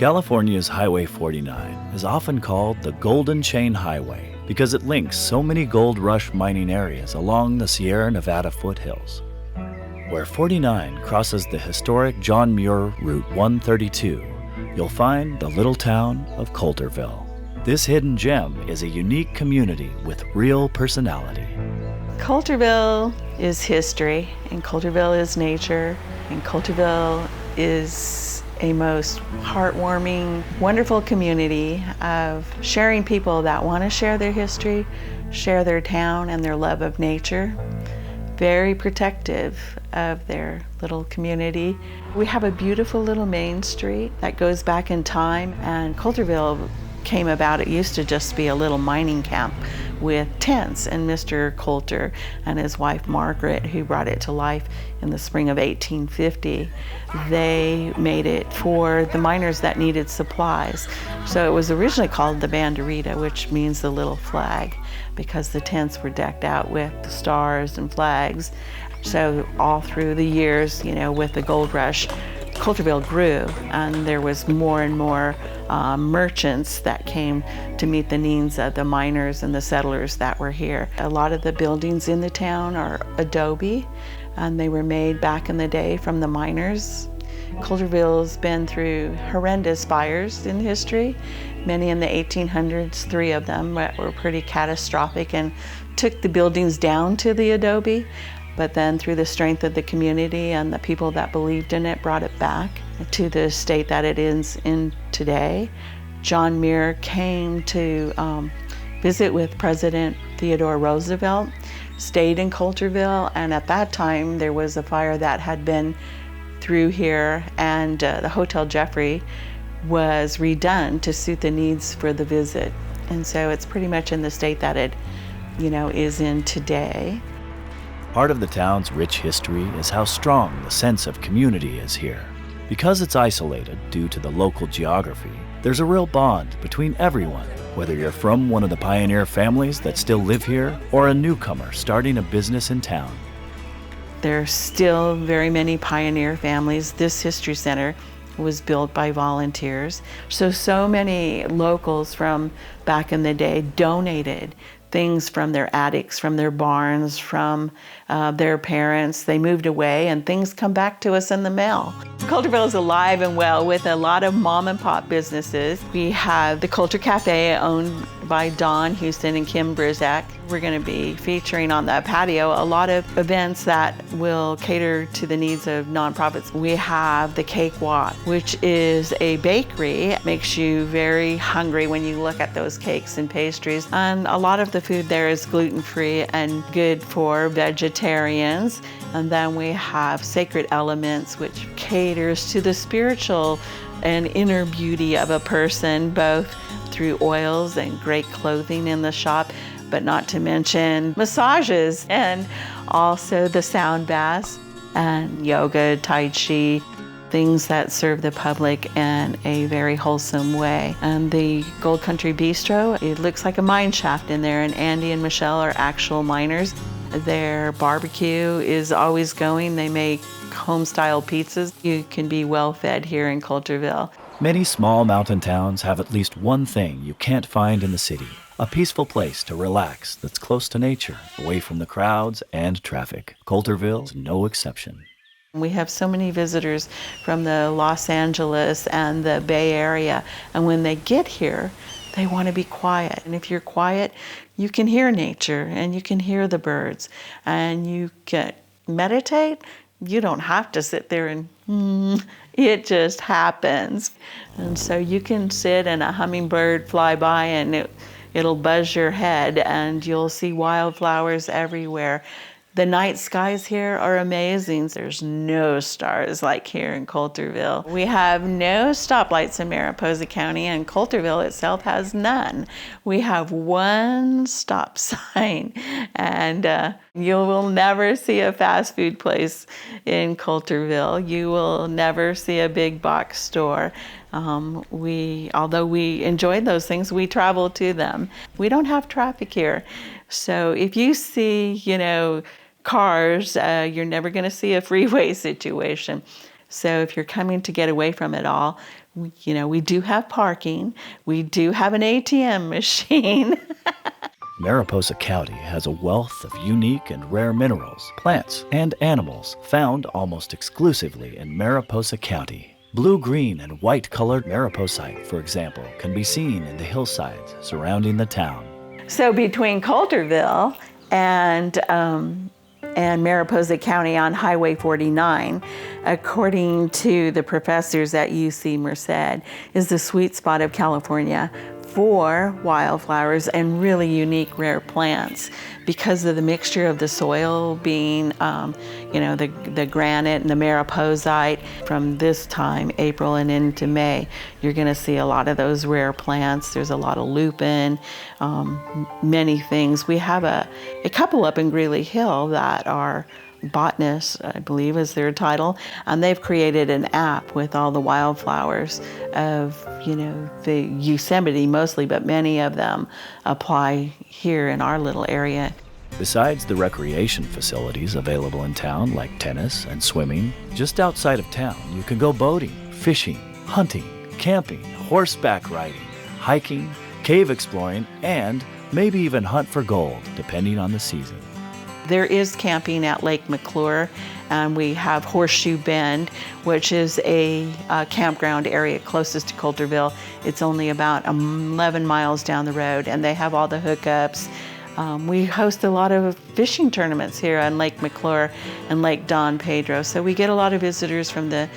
California's Highway 49 is often called the Golden Chain Highway because it links so many gold rush mining areas along the Sierra Nevada foothills. Where 49 crosses the historic John Muir Route 132, you'll find the little town of Coulterville. This hidden gem is a unique community with real personality. Coulterville is history, and Coulterville is nature, and Coulterville is a most heartwarming, wonderful community of sharing people that want to share their history, share their town and their love of nature. Very protective of their little community. We have a beautiful little main street that goes back in time, and Coulterville came about. It used to just be a little mining camp with tents, and Mr. Coulter and his wife Margaret, who brought it to life in the spring of 1850, they made it for the miners that needed supplies. So it was originally called the Banderita, which means the little flag, because the tents were decked out with stars and flags. So all through the years, with the gold rush, Coulterville grew, and there was more and more merchants that came to meet the needs of the miners and the settlers that were here. A lot of the buildings in the town are adobe, and they were made back in the day from the miners. Coulterville's been through horrendous fires in history, many in the 1800s, 3 of them were pretty catastrophic and took the buildings down to the adobe. But then through the strength of the community and the people that believed in it, brought it back to the state that it is in today. John Muir came to visit with President Theodore Roosevelt, stayed in Coulterville, and at that time there was a fire that had been through here, and the Hotel Jeffrey was redone to suit the needs for the visit. And so it's pretty much in the state that it, is in today. Part of the town's rich history is how strong the sense of community is here. Because it's isolated due to the local geography, there's a real bond between everyone, whether you're from one of the pioneer families that still live here or a newcomer starting a business in town. There's still very many pioneer families. This history center was built by volunteers. So many locals from back in the day donated things from their attics, from their barns, from their parents. They moved away, and things come back to us in the mail. Coulterville is alive and well with a lot of mom and pop businesses. We have the Coulter Cafe, owned by Don Houston and Kim Brizak. We're going to be featuring on the patio a lot of events that will cater to the needs of nonprofits. We have the Cake Walk, which is a bakery. It makes you very hungry when you look at those cakes and pastries. And a lot of the food there is gluten-free and good for vegetarians. And then we have Sacred Elements, which caters to the spiritual and inner beauty of a person, both through oils and great clothing in the shop, but not to mention massages, and also the sound baths and yoga, tai chi, things that serve the public in a very wholesome way. And the Gold Country Bistro, it looks like a mine shaft in there, and Andy and Michelle are actual miners. Their barbecue is always going. They make home-style pizzas. You can be well fed here in Coulterville. Many small mountain towns have at least one thing you can't find in the city: a peaceful place to relax that's close to nature, away from the crowds and traffic. Coulterville's no exception. We have so many visitors from the Los Angeles and the Bay Area, and when they get here, they want to be quiet. And if you're quiet, you can hear nature, and you can hear the birds, and you can meditate. You don't have to sit there and it just happens. And so you can sit and a hummingbird fly by, and it'll buzz your head, and you'll see wildflowers everywhere. The night skies here are amazing. There's no stars like here in Coulterville. We have no stoplights in Mariposa County, and Coulterville itself has none. We have one stop sign, and you will never see a fast food place in Coulterville. You will never see a big box store. Although we enjoy those things, we travel to them. We don't have traffic here. So if you see, cars, you're never going to see a freeway situation. So if you're coming to get away from it all, We do have parking. We do have an ATM machine. Mariposa County has a wealth of unique and rare minerals, plants, and animals found almost exclusively in Mariposa County. Blue, green, and white-colored mariposite, for example, can be seen in the hillsides surrounding the town. So between Coulterville and Mariposa County on Highway 49, according to the professors at UC Merced, is the sweet spot of California for wildflowers and really unique rare plants because of the mixture of the soil being, the granite and the mariposite. From this time, April and into May, you're going to see a lot of those rare plants. There's a lot of lupin, many things. We have a couple up in Greeley Hill that are botanists, I believe is their title, and they've created an app with all the wildflowers of, the Yosemite mostly, but many of them apply here in our little area. Besides the recreation facilities available in town like tennis and swimming, just outside of town you can go boating, fishing, hunting, camping, horseback riding, hiking, cave exploring, and maybe even hunt for gold, depending on the season. There is camping at Lake McClure, and we have Horseshoe Bend, which is a campground area closest to Coulterville. It's only about 11 miles down the road, and they have all the hookups. We host a lot of fishing tournaments here on Lake McClure and Lake Don Pedro, so we get a lot of visitors from the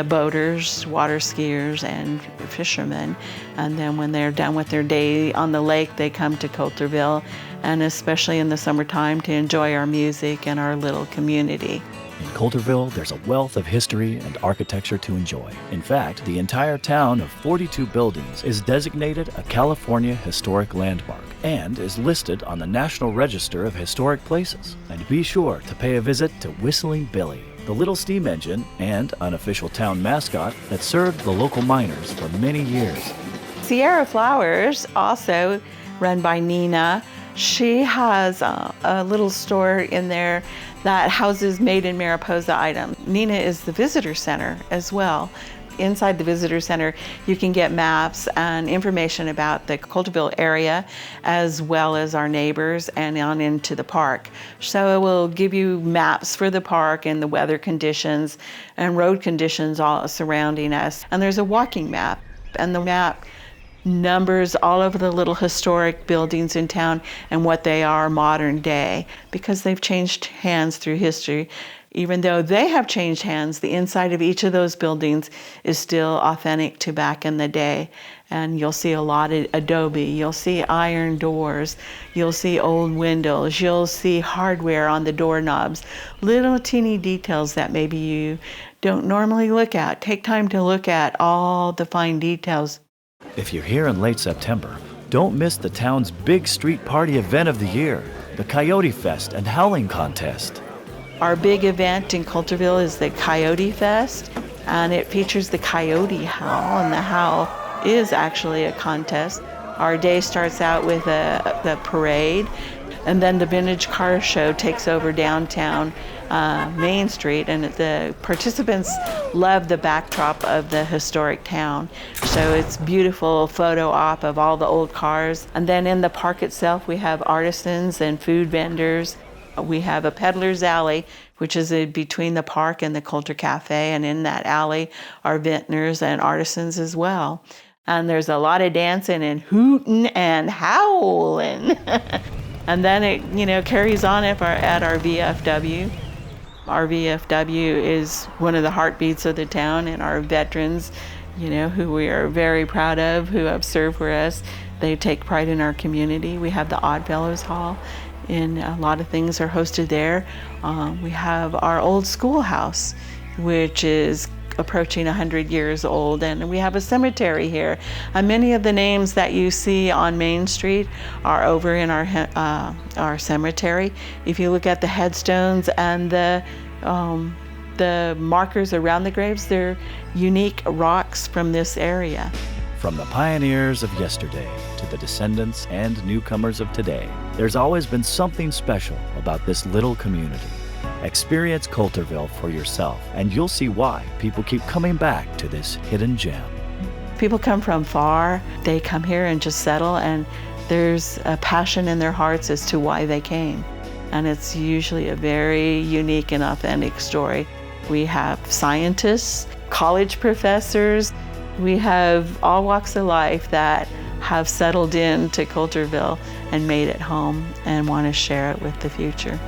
boaters, water skiers, and fishermen. And then when they're done with their day on the lake, they come to Coulterville, and especially in the summertime, to enjoy our music and our little community. In Coulterville, there's a wealth of history and architecture to enjoy. In fact, the entire town of 42 buildings is designated a California Historic Landmark and is listed on the National Register of Historic Places. And be sure to pay a visit to Whistling Billy, the little steam engine and unofficial town mascot that served the local miners for many years. Sierra Flowers, also run by Nina, she has a little store in there that houses made in Mariposa items. Nina is the visitor center as well. Inside the visitor center, you can get maps and information about the Coulterville area, as well as our neighbors and on into the park. So it will give you maps for the park and the weather conditions and road conditions all surrounding us. And there's a walking map, and the map numbers all of the little historic buildings in town and what they are modern day, because they've changed hands through history. Even though they have changed hands, the inside of each of those buildings is still authentic to back in the day. And you'll see a lot of adobe, you'll see iron doors, you'll see old windows, you'll see hardware on the doorknobs, little teeny details that maybe you don't normally look at. Take time to look at all the fine details. If you're here in late September, don't miss the town's big street party event of the year, the Coyote Fest and Howling Contest. Our big event in Coulterville is the Coyote Fest, and it features the coyote howl, and the howl is actually a contest. Our day starts out with the parade, and then the vintage car show takes over downtown Main Street, and the participants love the backdrop of the historic town. So it's beautiful photo op of all the old cars. And then in the park itself, we have artisans and food vendors. We have a peddler's alley, which is between the park and the Coulter Cafe, and in that alley are vintners and artisans as well. And there's a lot of dancing and hooting and howling. And then it carries on at our VFW. Our VFW is one of the heartbeats of the town, and our veterans, who we are very proud of, who have served for us, they take pride in our community. We have the Oddfellows Hall, and a lot of things are hosted there. We have our old schoolhouse, which is approaching 100 years old, and we have a cemetery here. And many of the names that you see on Main Street are over in our cemetery. If you look at the headstones and the markers around the graves, they're unique rocks from this area. From the pioneers of yesterday to the descendants and newcomers of today, there's always been something special about this little community. Experience Coulterville for yourself, and you'll see why people keep coming back to this hidden gem. People come from far, they come here and just settle, and there's a passion in their hearts as to why they came. And it's usually a very unique and authentic story. We have scientists, college professors, we have all walks of life that have settled into Coulterville and made it home and want to share it with the future.